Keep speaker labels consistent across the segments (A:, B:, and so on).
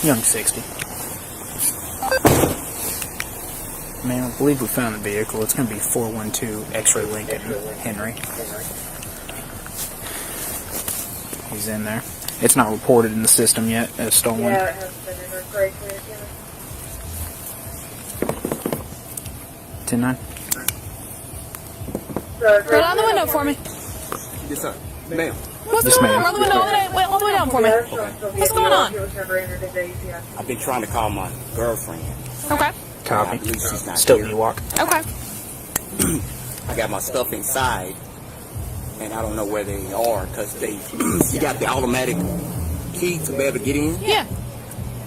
A: Young 60. Man, I believe we found the vehicle. It's going to be 412 X-Ray Lincoln Henry. He's in there. It's not reported in the system yet as stolen.
B: Yeah, it hasn't been in our great
A: 10-9.
B: Roll
C: down the window for me.
D: Yes, sir. Ma'am.
C: What's
A: Yes,
C: going on?
A: ma'am.
C: Roll the window all the way down for me. What's going on?
D: I've been trying to call my girlfriend.
C: Okay.
D: I
A: Copy.
D: believe she's not
A: Still
D: here.
A: Ewok.
C: Okay.
D: I got my stuff inside, and I don't know where they are because she got the automatic key to be able to get in.
C: Yeah.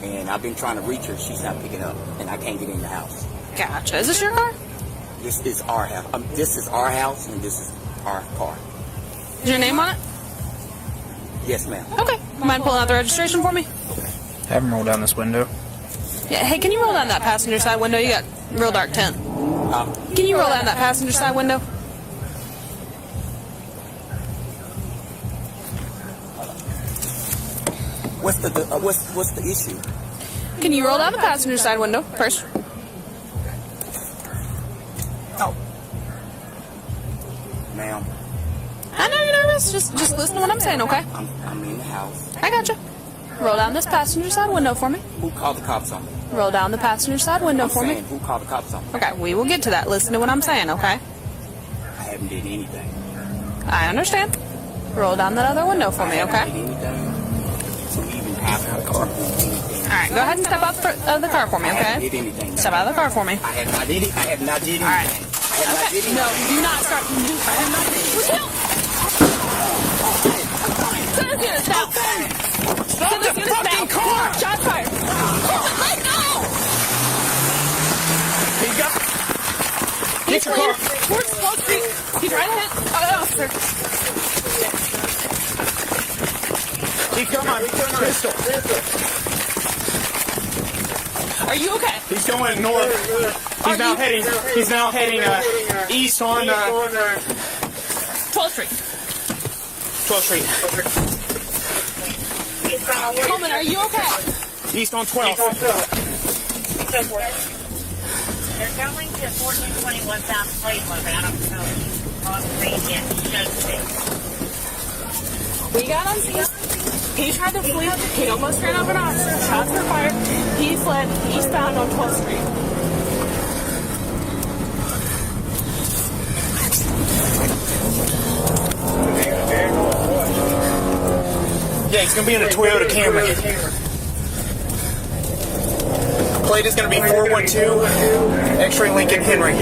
D: And I've been trying to reach her. She's not picking up, and I can't get in the house.
C: Gotcha. Is this your car?
D: This is our house. This is our house, and this is our car.
C: Is your name on it?
D: Yes, ma'am.
C: Okay. Mind pulling out the registration for me?
A: Have him roll down this window.
C: Yeah. Hey, can you roll down that passenger side window? You got real dark tint. Can you roll down that passenger side window?
D: What's the issue?
C: Can you roll down the passenger side window first?
D: Oh, ma'am.
C: I know you're nervous. Just listen to what I'm saying, okay?
D: I'm in the house.
C: I gotcha. Roll down this passenger side window for me.
D: Who called the cops on me?
C: Roll down the passenger side window
D: I'm
C: for me.
D: saying, who called the cops on me?
C: Okay, we will get to that. Listen to what I'm saying, okay?
D: I haven't did anything.
C: I understand. Roll down that other window for me,
D: I
C: okay?
D: haven't did anything to even have a car.
C: Alright, go ahead and step out of the car for me,
D: I haven't
C: okay?
D: did anything.
C: Step out of the car for me.
D: I have not did it. I have not did anything.
C: Alright.
D: I have not did anything.
C: No, do not start. I have not did it. Send us units now. Stop the fucking car! Shots fired. Let go!
A: He's got... Get your car.
C: Towards 12th Street. He's right ahead. Oh, sir.
A: Keep going. Pistol.
C: Are you okay?
A: He's going north. He's now heading east on
C: 12th Street.
A: 12th Street.
C: Coleman, are you okay?
A: East on 12th.
E: They're going to 1421 South Cleveland out of on Radiant.
C: We got on scene. He tried to flee. He almost ran over an officer. Shots were fired. He fled eastbound on 12th Street.
A: Yeah, he's going to be in a Toyota Camry. Plate is going to be 412 X-Ray Lincoln Henry.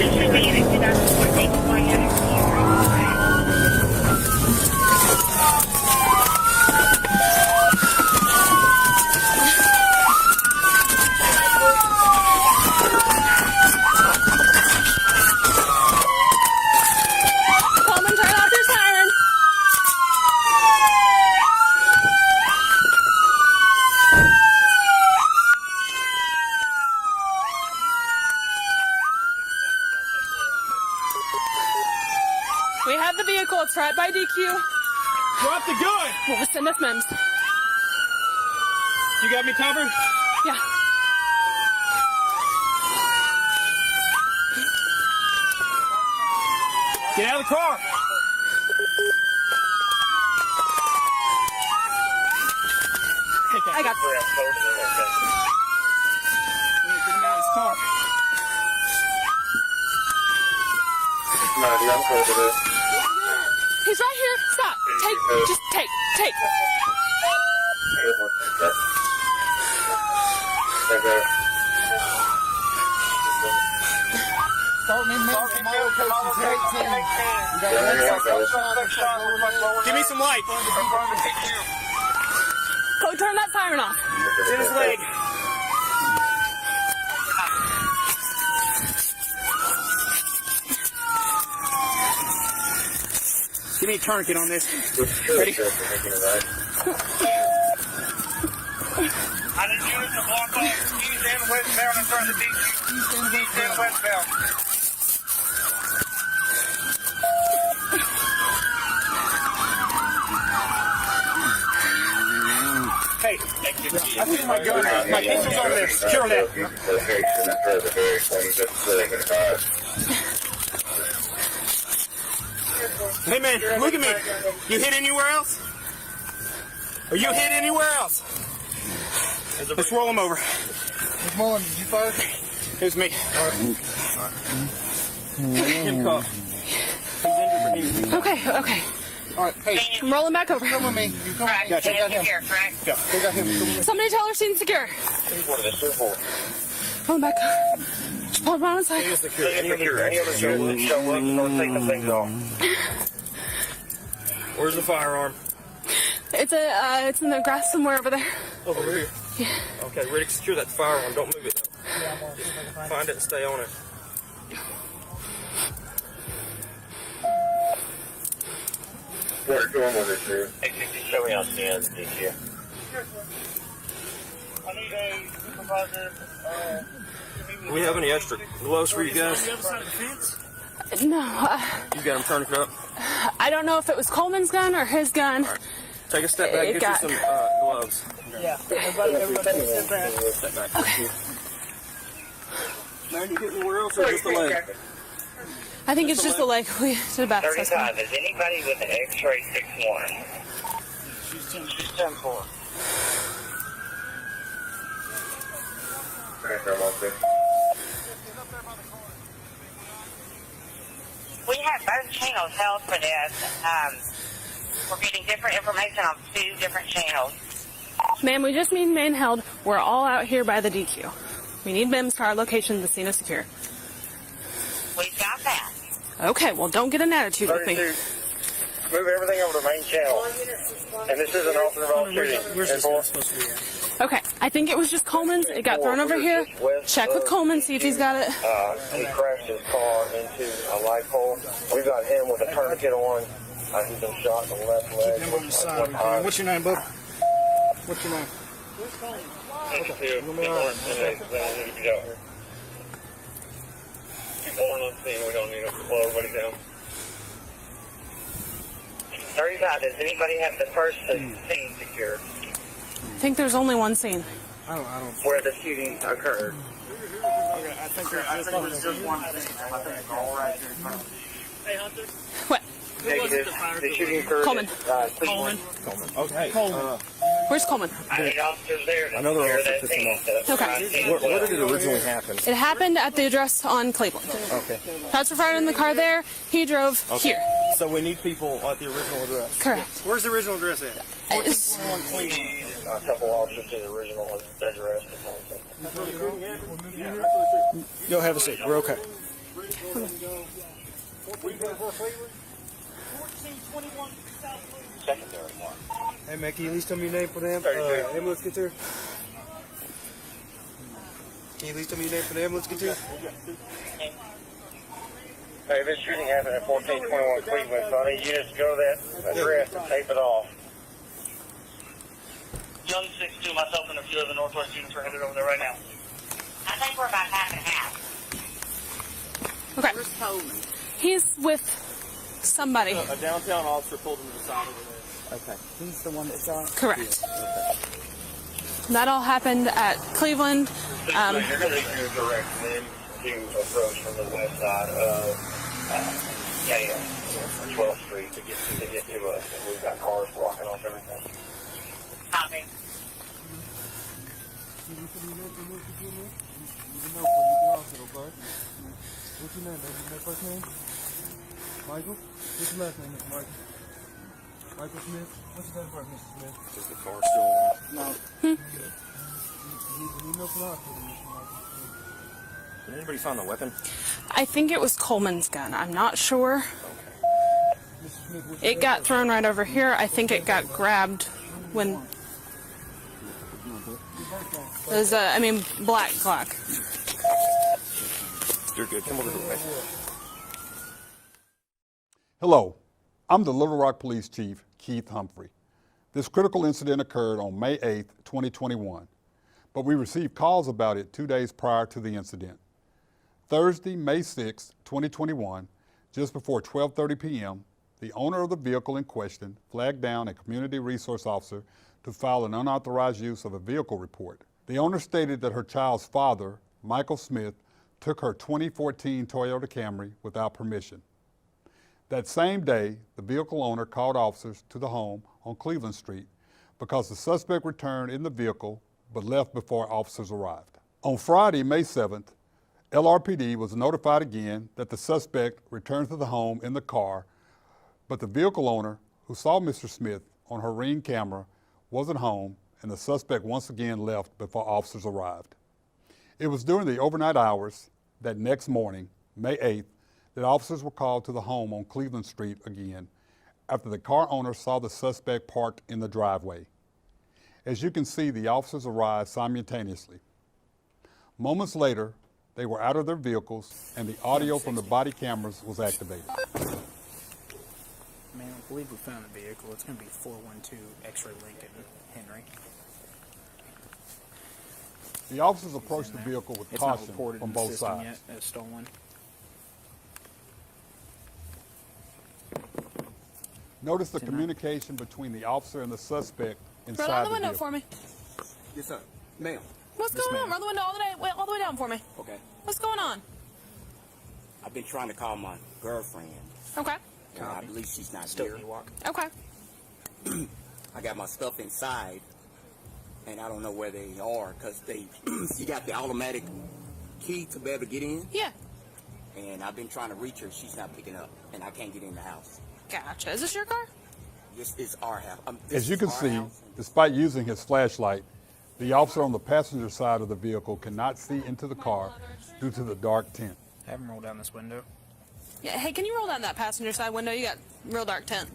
C: Coleman, turn off your siren. We have the vehicle. It's right by DQ.
A: Drop the gun!
C: We'll send us MEMS.
A: You got me covered?
C: Yeah.
A: Get out of the car!
C: I got
A: Get him out of his car.
C: He's right here. Stop. Just take.
A: Give me some light.
C: Go turn that siren off.
A: It's in his leg. Give me a tourniquet on this. Ready?
E: I didn't use the block off east and westbound in front of the DQ. East and westbound.
A: Hey,
B: I think my gun, my pistol's over there. Secure that. Hey man, look at me. You hit anywhere else? Are you hit anywhere else? Let's roll him over.
F: Miss Mullen, did you fire?
B: Here's me. Him cuffed. He's injured, but
C: Okay, okay.
F: All right, hey,
C: I'm rolling back over.
F: come with me. You come.
E: Correct.
F: Gotcha.
E: Stay secure, correct?
F: Yeah, they got him. Come with me.
C: Somebody tell her she's secure. Rolling back. Just pull it on the side.
B: any other show up, don't take the things off. Where's the firearm?
C: It's in the grass somewhere over there.
B: Over here.
C: Yeah.
B: Okay, ready to secure that firearm. Don't move it. Find it and stay on it.
G: Where's going with this, dude?
E: Show me on scans, DQ. I need a supervisor.
B: Do we have any extra gloves for you guys?
C: No,
B: You got them turned up.
C: I don't know if it was Coleman's gun or his gun.
B: Take a step back.
C: It
B: Get
C: got-
B: you some gloves.
C: Okay.
B: Step back. Man, you hit anywhere else or just the leg?
C: I think it's just the leg. We did a back assessment.
E: 35, is anybody with an X-ray 6-1? 10-4. We have both channels held for this. We're getting different information on 2 different channels.
C: Ma'am, we just need main held. We're all out here by the DQ. We need MIMS to our location, the scene is secure.
E: We've got that.
C: Okay, well, don't get an attitude with me.
G: Move everything over to main channel. And this is an alternate shooting.
B: Where's this supposed to be at?
C: Okay, I think it was just Coleman's. It got thrown over here. Check with Coleman, see if he's got it.
G: He crashed his car into a light pole. We've got him with a tourniquet on. He's been shot in the left leg.
F: Him on the side. What's your name, bud? What's your name?
G: We don't need to slow everybody down.
E: 35, does anybody have the first scene secured
C: I think there's only one scene.
F: I don't.
E: where the shooting occurred?
F: I think there's just one thing. I think it's all right here.
C: What?
G: Negative. The shooting occurred.
C: Coleman.
G: Coleman.
B: Okay.
C: Where's Coleman?
E: I need officers there to
B: Another
E: secure
B: officer
E: that
B: pissed him
E: scene.
B: off.
C: Okay.
B: Where did it originally happen?
C: It happened at the address on Cleveland.
B: Okay.
C: Shots were fired in the car there. He drove here.
B: So we need people at the original address.
C: Correct.
F: Where's the original address at?
C: It's-
G: We need a couple officers to the original address.
F: Go have a seat. We're okay.
G: Secondary one.
F: Hey, man, can you at least tell me your name for the ambulance get there? Can you at least tell me your name for the ambulance get there?
G: Hey, this shooting happened at 1421 Cleveland, so I need you just to go to that address and tape it off.
E: Young 6-2, myself and a few other Northwest students are headed over there right now. I think we're about half and half.
C: Okay. He's with somebody.
B: A downtown officer pulled him to the side of the
A: Okay. He's the one that shot?
C: Correct. That all happened at Cleveland.
G: You're going to direct them to approach from the west side of 12th Street to get to us. And we've got cars blocking off everything.
E: Copy.
F: What's your name, baby? My first name? Michael? What's your last name, Mr. Michael? Michael Smith? What's your name first, Mr. Smith?
B: Is the car still on?
A: No.
F: You know for Mr. Michael.
B: Did anybody find the weapon?
C: I think it was Coleman's gun. I'm not sure.
F: Mr. Smith, what's
C: It got thrown right over here. I think it got grabbed when. There's a, black clock.
B: You're good. Come over to the way.
H: Hello, I'm the Little Rock Police Chief, Keith Humphrey. This critical incident occurred on May 8th, 2021, but we received calls about it 2 days prior to the incident. Thursday, May 6th, 2021, just before 12:30 p.m., the owner of the vehicle in question flagged down a community resource officer to file an unauthorized use of a vehicle report. The owner stated that her child's father, Michael Smith, took her 2014 Toyota Camry without permission. That same day, the vehicle owner called officers to the home on Cleveland Street because the suspect returned in the vehicle but left before officers arrived. On Friday, May 7th, LRPD was notified again that the suspect returned to the home in the car, but the vehicle owner, who saw Mr. Smith on her Ring camera, wasn't home, and the suspect once again left before officers arrived. It was during the overnight hours that next morning, May 8th, that officers were called to the home on Cleveland Street again after the car owner saw the suspect parked in the driveway. As you can see, the officers arrived simultaneously. Moments later, they were out of their vehicles and the audio from the body cameras was activated.
A: Man, I believe we found the vehicle. It's going to be 412 X-Ray Lincoln, Henry.
H: The officers approached the vehicle with
A: It's not
H: caution
A: reported
H: from
A: in the
H: both
A: system
H: sides.
A: yet as stolen.
H: Notice the communication between the officer and the suspect
C: Roll
H: inside
C: down the
H: the
C: window
H: vehicle.
C: for me.
D: Yes, sir. Ma'am.
C: What's going on? Roll the window all the way down for me.
D: Okay.
C: What's going on?
D: I've been trying to call my girlfriend.
C: Okay.
D: I believe she's not
A: Still
D: here.
A: Ewok.
C: Okay.
D: I got my stuff inside, and I don't know where they are because you got the automatic key to be able to get in,
C: Yeah.
D: and I've been trying to reach her. She's not picking up, and I can't get in the house.
C: Gotcha. Is this your car?
D: This is our house. This
H: As you
D: is
H: can
D: our
H: see,
D: house.
H: despite using his flashlight, the officer on the passenger side of the vehicle cannot see into the car due to the dark tint.
A: Have him roll down this window.
C: Yeah. Hey, can you roll down that passenger side window? You got real dark tint.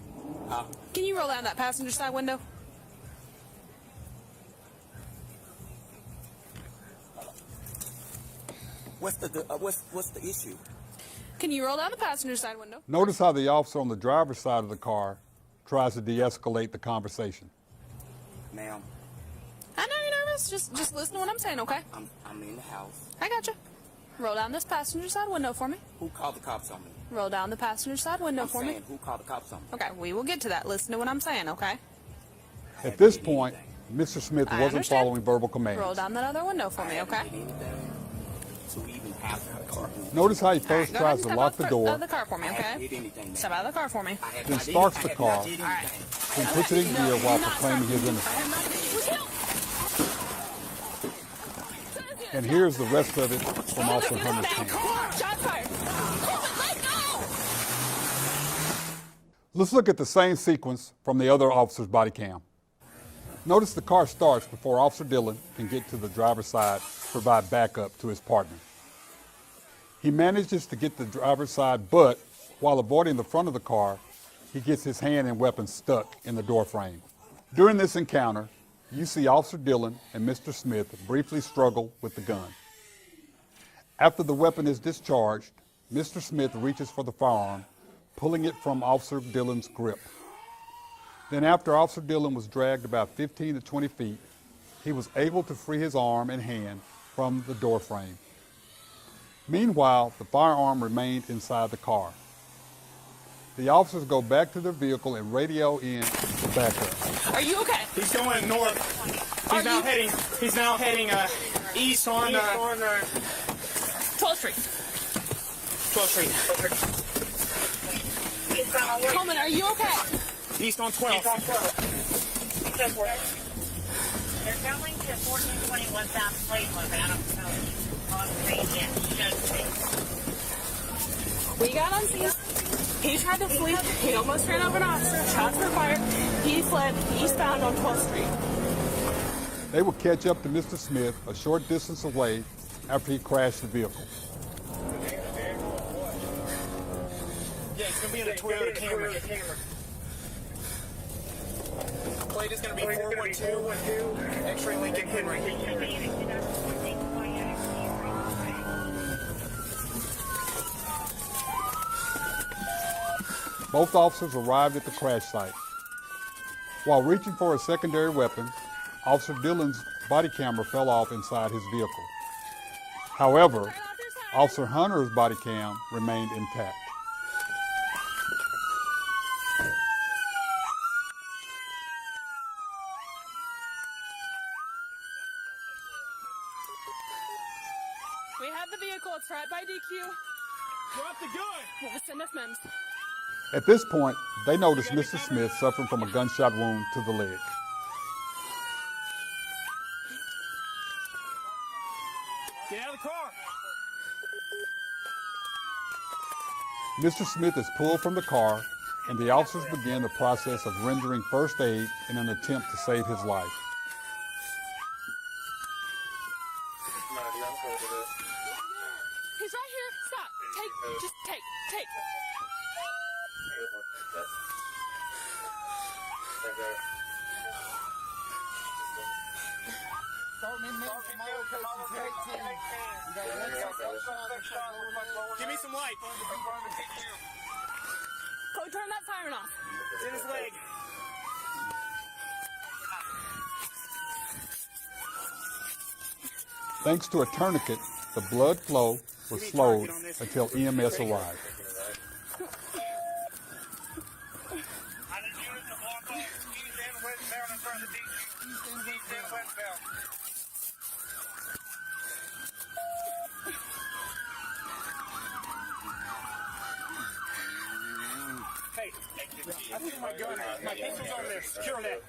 C: Can you roll down that passenger side window?
D: What's the issue?
C: Can you roll down the passenger side window?
H: Notice how the officer on the driver's side of the car tries to de-escalate the conversation.
D: Ma'am,
C: I know you're nervous. Just listen to what I'm saying, okay?
D: I'm in the house.
C: I gotcha. Roll down this passenger side window for me.
D: Who called the cops on me?
C: Roll down the passenger side window
D: I'm
C: for
D: saying,
C: me.
D: who called the cops on me?
C: Okay, we will get to that. Listen to what I'm saying, okay?
H: At this point, Mr. Smith
C: I
H: wasn't
C: understand.
H: following verbal commands.
C: Roll down that other window for me, okay?
D: To even have the car.
H: Notice how he
C: All
H: first
C: right, go ahead
H: tries
C: and
H: to
C: step
H: lock
C: out
H: the
C: of
H: door,
C: the car for me,
D: I haven't
C: okay?
D: did anything.
C: Step out of the car for me.
D: I have
H: then
D: not did-
H: starts
D: I
H: the
D: have
H: car,
D: not did anything.
H: then puts it in gear while proclaiming his innocence. And here's the rest of it from Officer Hunter's camera.
C: Shots fired. Let go!
H: Let's look at the same sequence from the other officer's body cam. Notice the car starts before Officer Dillon can get to the driver's side to provide backup to his partner. He manages to get the driver's side, but while avoiding the front of the car, he gets his hand and weapon stuck in the door frame. During this encounter, you see Officer Dillon and Mr. Smith briefly struggle with the gun. After the weapon is discharged, Mr. Smith reaches for the firearm, pulling it from Officer Dillon's grip. Then after Officer Dillon was dragged about 15 to 20 feet, he was able to free his arm and hand from the door frame. Meanwhile, the firearm remained inside the car. The officers go back to their vehicle and radio in the backup.
C: Are you okay?
B: He's going north. He's now heading east on
C: 12th Street.
B: 12th Street.
C: Coleman, are you okay?
B: East on 12th.
E: They're going to 1421 South Cleveland, Adam County, on Radiant,
C: We got on scene. He tried to flee. He almost ran over an officer. Shots were fired. He fled eastbound on 12th Street.
H: They would catch up to Mr. Smith a short distance away after he crashed the vehicle.
B: Yeah, it's going to be in a Toyota Camry. Plate is going to be 412 X-Ray Lincoln Henry.
H: Both officers arrived at the crash site. While reaching for a secondary weapon, Officer Dillon's body camera fell off inside his vehicle. However, Officer Hunter's body cam remained intact.
C: DQ.
B: Drop the gun.
C: What was send us mems?
H: At this point, they noticed Mr. Smith suffering from a gunshot wound to the leg.
B: Get out of the car.
H: Mr. Smith is pulled from the car, and the officers begin the process of rendering first aid in an attempt to save his life.
C: He's right here. Stop. Just take.
B: Give me some light.
C: Go turn that siren off.
B: It's in his leg.
H: Thanks to a tourniquet, the blood flow was slowed until EMS arrived.
G: I need units to block off east and westbound in front of the DQ. East and westbound.
B: Hey, I think my gun, my pistol's over there. Secure that.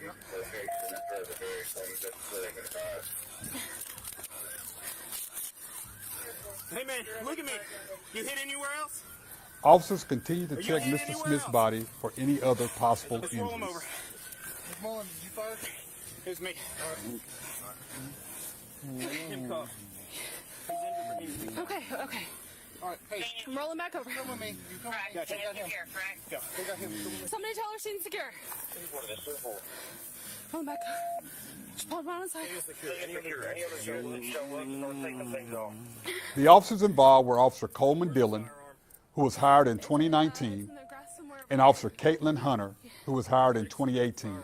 B: Hey man, look at me. You hit anywhere else?
H: Officers continue to check
B: hit
H: Mr.
B: anywhere
H: Smith's
B: else?
H: body for any other possible
B: Let's roll him over.
H: injuries.
F: Miss Mullen, did you fire?
B: Here's me. Him cuffed. He's injured.
C: Okay.
F: All right, hey,
C: I'm rolling back over.
F: come with me. You come
E: Right,
F: with me.
E: stay here, correct?
F: They got him.
C: Somebody tell her she's secure. Rolling back. Just pull him on the side.
G: Any other show up, start taking things off.
H: The officers involved were Officer Coleman Dillon, who was hired in 2019,
C: In the grass somewhere.
H: and Officer Caitlin Hunter, who was hired in 2018.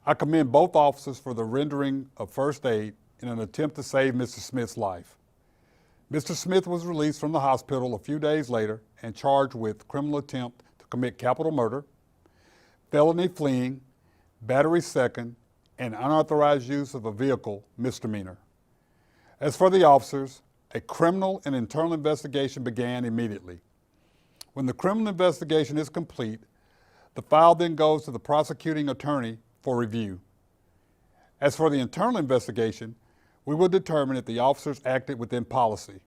H: I commend both officers for the rendering of first aid in an attempt to save Mr. Smith's life. Mr. Smith was released from the hospital a few days later and charged with criminal attempt to commit capital murder, felony fleeing, battery second, and unauthorized use of a vehicle misdemeanor. As for the officers, a criminal and internal investigation began immediately. When the criminal investigation is complete, the file then goes to the prosecuting attorney for review. As for the internal investigation, we will determine if the officers acted within policy.